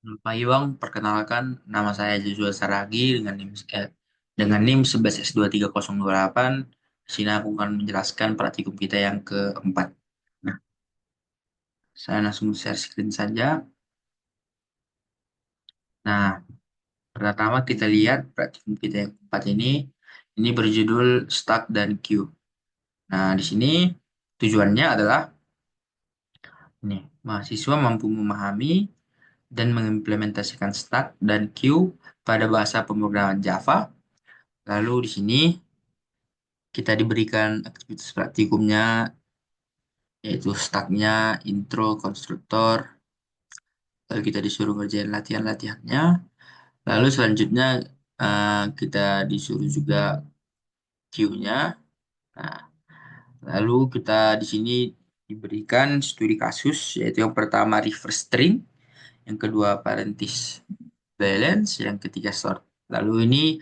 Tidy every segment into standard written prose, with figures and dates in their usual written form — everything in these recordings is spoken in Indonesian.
Pak Iwang, perkenalkan nama saya Joshua Saragi dengan NIM 11S23028. Di sini aku akan menjelaskan praktikum kita yang keempat. Nah, saya langsung share screen saja. Nah, pertama kita lihat praktikum kita yang keempat ini. Ini berjudul Stack dan Queue. Nah, di sini tujuannya adalah ini, mahasiswa mampu memahami dan mengimplementasikan Stack dan Queue pada bahasa pemrograman Java. Lalu di sini kita diberikan aktivitas praktikumnya, yaitu stacknya, intro, konstruktor. Lalu kita disuruh ngerjain latihan-latihannya. Lalu selanjutnya kita disuruh juga Q-nya. Nah, lalu kita di sini diberikan studi kasus, yaitu yang pertama reverse string, yang kedua parentis balance, yang ketiga sort. Lalu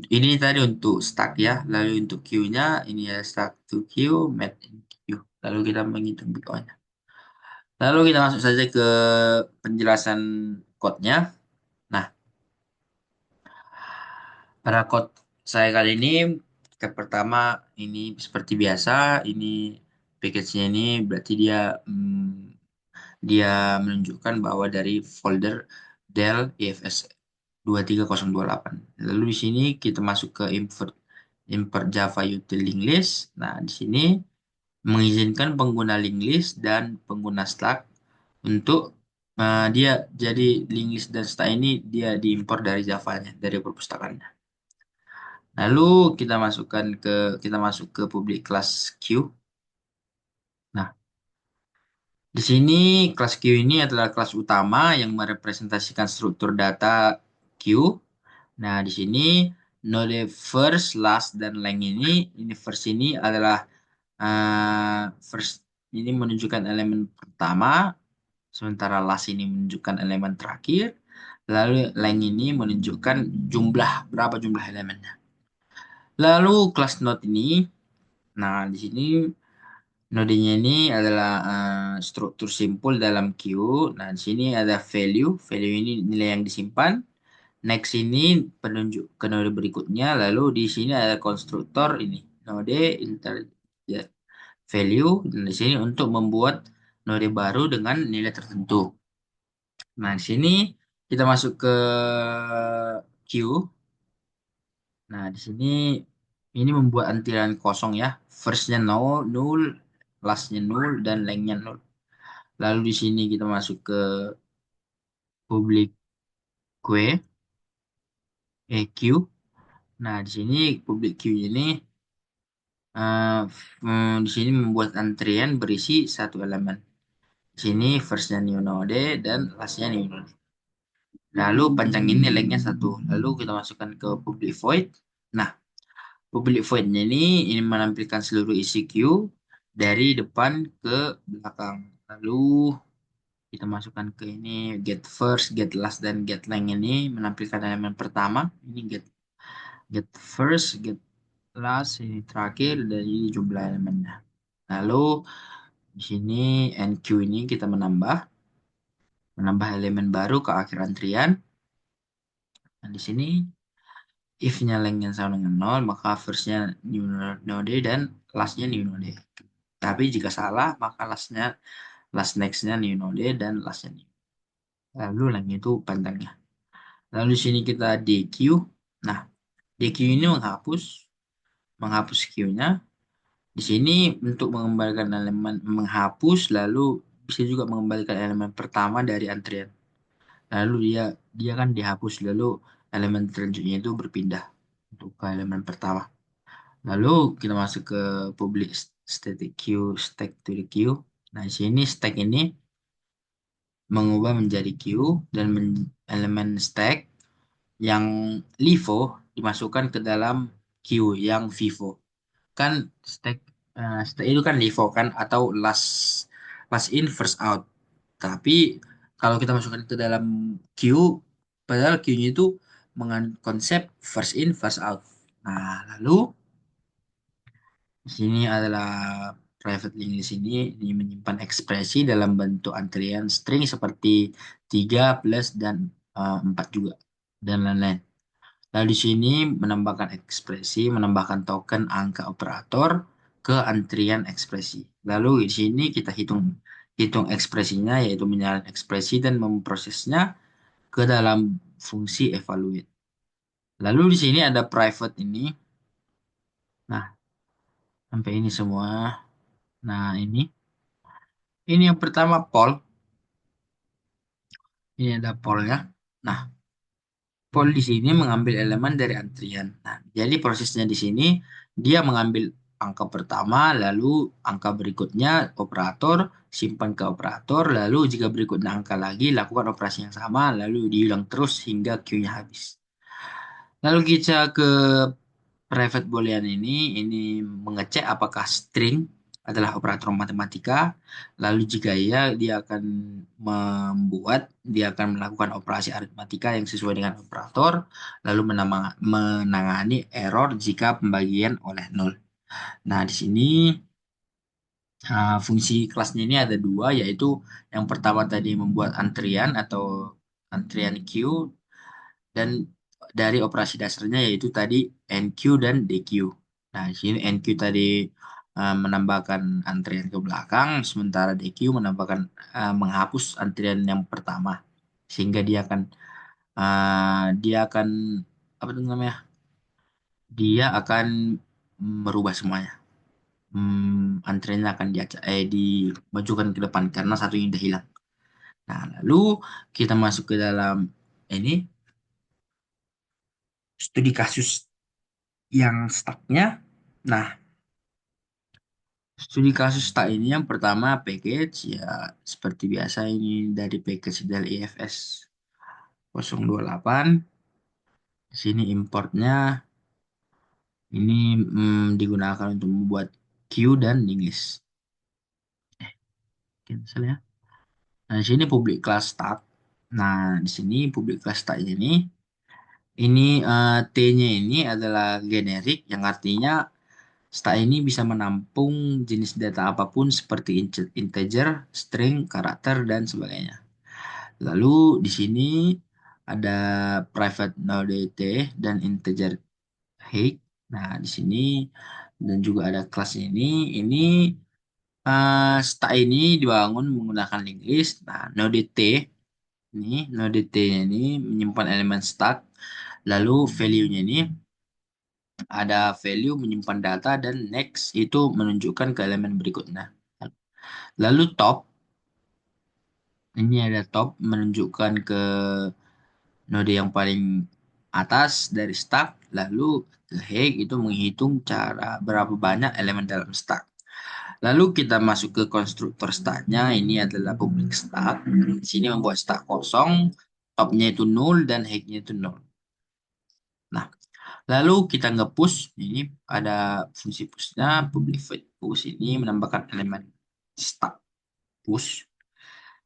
ini tadi untuk stack ya. Lalu untuk Q-nya ini ya stack to Q, map in Q. Lalu kita menghitung BO-nya. Lalu kita masuk saja ke penjelasan code-nya. Nah, pada code saya kali ini, step pertama ini seperti biasa, ini package-nya ini berarti dia menunjukkan bahwa dari folder Dell EFS 23028. Lalu di sini kita masuk ke import import Java util link list. Nah, di sini mengizinkan pengguna link list dan pengguna stack untuk dia jadi link list dan stack ini dia diimpor dari Java-nya, dari perpustakaannya. Lalu kita masuk ke public class queue. Nah, di sini kelas queue ini adalah kelas utama yang merepresentasikan struktur data queue. Nah, di sini node first, last, dan length ini first ini adalah first ini menunjukkan elemen pertama, sementara last ini menunjukkan elemen terakhir, lalu length ini menunjukkan berapa jumlah elemennya. Lalu kelas node ini, nah di sini nodenya ini adalah struktur simpul dalam queue. Nah, di sini ada value, value ini nilai yang disimpan. Next ini penunjuk ke node berikutnya, lalu di sini ada konstruktor ini node interject value dan di sini untuk membuat node baru dengan nilai tertentu. Nah, di sini kita masuk ke queue. Nah, di sini ini membuat antrian kosong ya. Firstnya nol, nol, lastnya nol, dan lengthnya nol. Lalu di sini kita masuk ke public queue, queue. Nah, di sini public queue ini di sini membuat antrian berisi satu elemen. Di sini firstnya new node dan lastnya new node. Lalu panjangin nilainya satu. Lalu kita masukkan ke public void. Nah, public void-nya ini menampilkan seluruh isi queue dari depan ke belakang. Lalu kita masukkan ke ini get first, get last, dan get length ini menampilkan elemen pertama. Ini get first, get last, ini terakhir, dan ini jumlah elemennya. Lalu di sini NQ ini kita menambah elemen baru ke akhir antrian. Nah, di sini if-nya length yang sama dengan 0, maka first-nya new node dan last-nya new node. Tapi jika salah, maka last next-nya new node dan last-nya new. Lalu length itu panjangnya. Lalu di sini kita DQ. Nah, DQ ini menghapus Q-nya. Di sini untuk mengembalikan elemen menghapus, lalu bisa juga mengembalikan elemen pertama dari antrian. Lalu dia kan dihapus, lalu elemen selanjutnya itu berpindah untuk ke elemen pertama. Lalu kita masuk ke public static queue, stack to the queue. Nah, di sini stack ini mengubah menjadi queue dan elemen stack yang LIFO dimasukkan ke dalam queue yang FIFO. Kan stack itu kan LIFO kan atau last last in first out. Tapi kalau kita masukkan ke dalam queue, padahal queue-nya itu mengandung konsep first in first out. Nah, lalu di sini adalah private link di sini ini menyimpan ekspresi dalam bentuk antrian string seperti 3 plus dan 4 juga dan lain-lain. Lalu di sini menambahkan ekspresi, menambahkan token angka operator ke antrian ekspresi. Lalu di sini kita hitung hitung ekspresinya yaitu menyalin ekspresi dan memprosesnya ke dalam fungsi evaluate. Lalu di sini ada private ini. Nah, sampai ini semua. Nah, ini yang pertama poll. Ini ada pollnya. Nah, poll di sini mengambil elemen dari antrian. Nah, jadi prosesnya di sini dia mengambil angka pertama, lalu angka berikutnya operator, simpan ke operator, lalu jika berikutnya angka lagi, lakukan operasi yang sama, lalu diulang terus hingga queue-nya habis. Lalu kita ke private boolean ini mengecek apakah string adalah operator matematika. Lalu jika iya, dia akan melakukan operasi aritmatika yang sesuai dengan operator, lalu menangani error jika pembagian oleh nol. Nah, di sini fungsi kelasnya ini ada dua, yaitu yang pertama tadi membuat antrian atau antrian queue dan dari operasi dasarnya yaitu tadi NQ dan DQ. Nah, di sini NQ tadi menambahkan antrian ke belakang, sementara DQ menghapus antrian yang pertama, sehingga dia akan apa itu namanya? Dia akan merubah semuanya. Antriannya akan dimajukan ke depan karena satunya udah hilang. Nah, lalu kita masuk ke dalam ini studi kasus yang stucknya. Nah, studi kasus tak ini yang pertama package ya seperti biasa ini dari package dari IFS 028. Di sini importnya ini digunakan untuk membuat queue dan list. Cancel ya. Nah, di sini public class start. Nah, di sini public class start ini T-nya ini adalah generik yang artinya String ini bisa menampung jenis data apapun seperti integer, string, karakter, dan sebagainya. Lalu di sini ada private node T dan integer height. Nah, di sini dan juga ada kelas ini. Ini stack ini dibangun menggunakan linked list. Nah, node T ini menyimpan elemen stack. Lalu value-nya ini ada value menyimpan data dan next itu menunjukkan ke elemen berikutnya. Lalu top, ini ada top menunjukkan ke node yang paling atas dari stack. Lalu ke head itu menghitung cara berapa banyak elemen dalam stack. Lalu kita masuk ke konstruktor stacknya. Ini adalah public stack. Di sini membuat stack kosong, topnya itu null dan headnya itu null. Nah, lalu kita nge-push, ini ada fungsi pushnya, public void push ini menambahkan elemen stack push.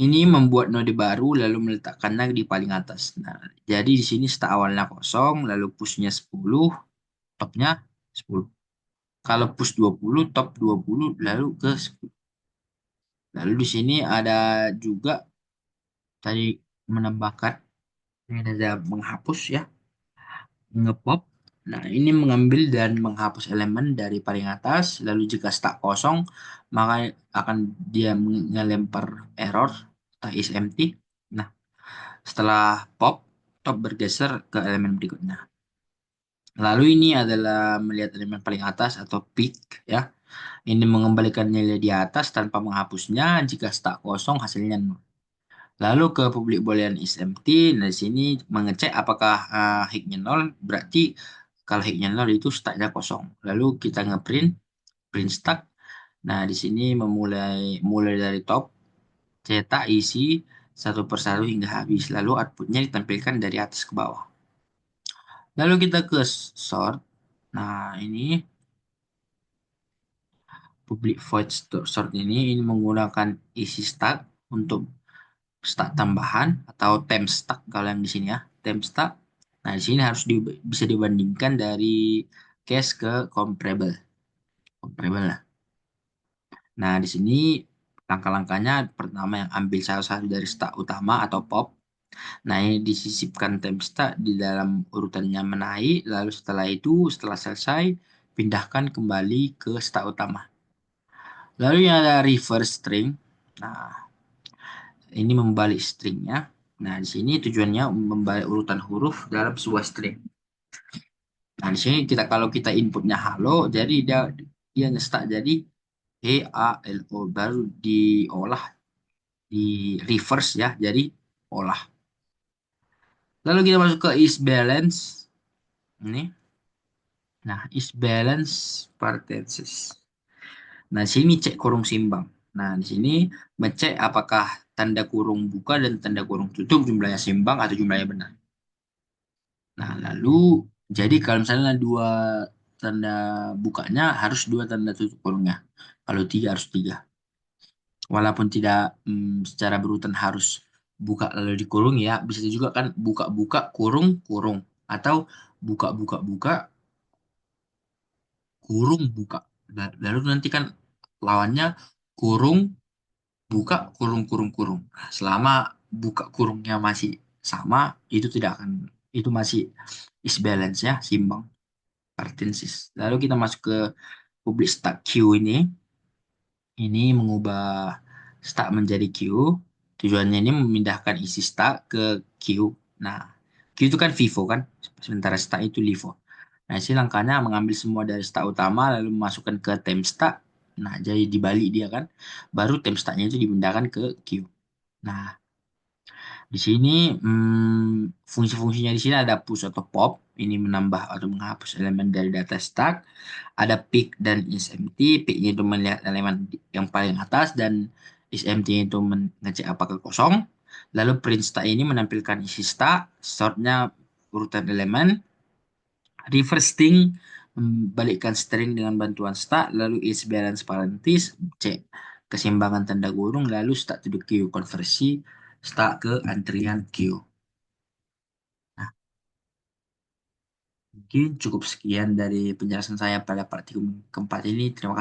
Ini membuat node baru lalu meletakkannya di paling atas. Nah, jadi di sini stack awalnya kosong, lalu pushnya 10, topnya 10. Kalau push 20, top 20, lalu ke 10. Lalu di sini ada juga tadi menambahkan, ini ada menghapus ya, ngepop. Nah, ini mengambil dan menghapus elemen dari paling atas, lalu jika stack kosong, maka akan dia melempar error, tak is empty. Nah, setelah pop, top bergeser ke elemen berikutnya. Lalu ini adalah melihat elemen paling atas atau peak ya. Ini mengembalikan nilai di atas tanpa menghapusnya jika stack kosong hasilnya nol. Lalu ke public boolean is empty. Nah, di sini mengecek apakah hignya nol. Berarti kalau hignya nol itu stacknya kosong. Lalu kita ngeprint, print stack. Nah, di sini mulai dari top, cetak isi satu persatu hingga habis. Lalu outputnya ditampilkan dari atas ke bawah. Lalu kita ke sort. Nah, ini public void sort ini menggunakan isi stack untuk stack tambahan atau temp stack kalau yang di sini ya, temp stack. Nah, di sini bisa dibandingkan dari cache ke comparable. Comparable lah. Nah, di sini langkah-langkahnya pertama yang ambil salah satu dari stack utama atau pop. Nah, ini disisipkan temstack di dalam urutannya menaik, lalu setelah itu, setelah selesai, pindahkan kembali ke stack utama. Lalu yang ada reverse string. Nah, ini membalik stringnya. Nah, di sini tujuannya membalik urutan huruf dalam sebuah string. Nah, di sini kita kalau kita inputnya halo, jadi dia ngestak jadi HALO baru diolah di reverse ya, jadi olah. Lalu kita masuk ke is balance. Ini. Nah, is balance parenthesis. Nah, di sini cek kurung simbang. Nah, di sini ngecek apakah tanda kurung buka dan tanda kurung tutup jumlahnya simbang atau jumlahnya benar. Nah, lalu jadi kalau misalnya dua tanda bukanya harus dua tanda tutup kurungnya. Kalau tiga harus tiga. Walaupun tidak secara berurutan harus buka lalu dikurung ya, bisa juga kan buka-buka kurung kurung atau buka-buka-buka kurung buka. Lalu nanti kan lawannya kurung buka kurung kurung kurung. Nah, selama buka kurungnya masih sama, itu tidak akan itu masih is balance ya, simbang, partensis. Lalu kita masuk ke public stack queue ini. Ini mengubah stack menjadi queue. Tujuannya ini memindahkan isi stack ke queue. Nah, queue itu kan FIFO kan, sementara stack itu LIFO. Nah, isi langkahnya mengambil semua dari stack utama lalu memasukkan ke time stack. Nah, jadi dibalik dia kan. Baru time stacknya itu dipindahkan ke queue. Nah, di sini fungsi-fungsinya di sini ada push atau pop. Ini menambah atau menghapus elemen dari data stack. Ada pick dan is empty. Picknya itu melihat elemen yang paling atas dan is empty itu mengecek apakah kosong. Lalu print stack ini menampilkan isi stack. Sortnya urutan elemen. Reversing membalikkan string dengan bantuan stack. Lalu is balance parentis. Cek keseimbangan tanda kurung. Lalu stack to the queue konversi stack ke antrian queue. Nah, mungkin cukup sekian dari penjelasan saya pada praktikum keempat ini. Terima kasih.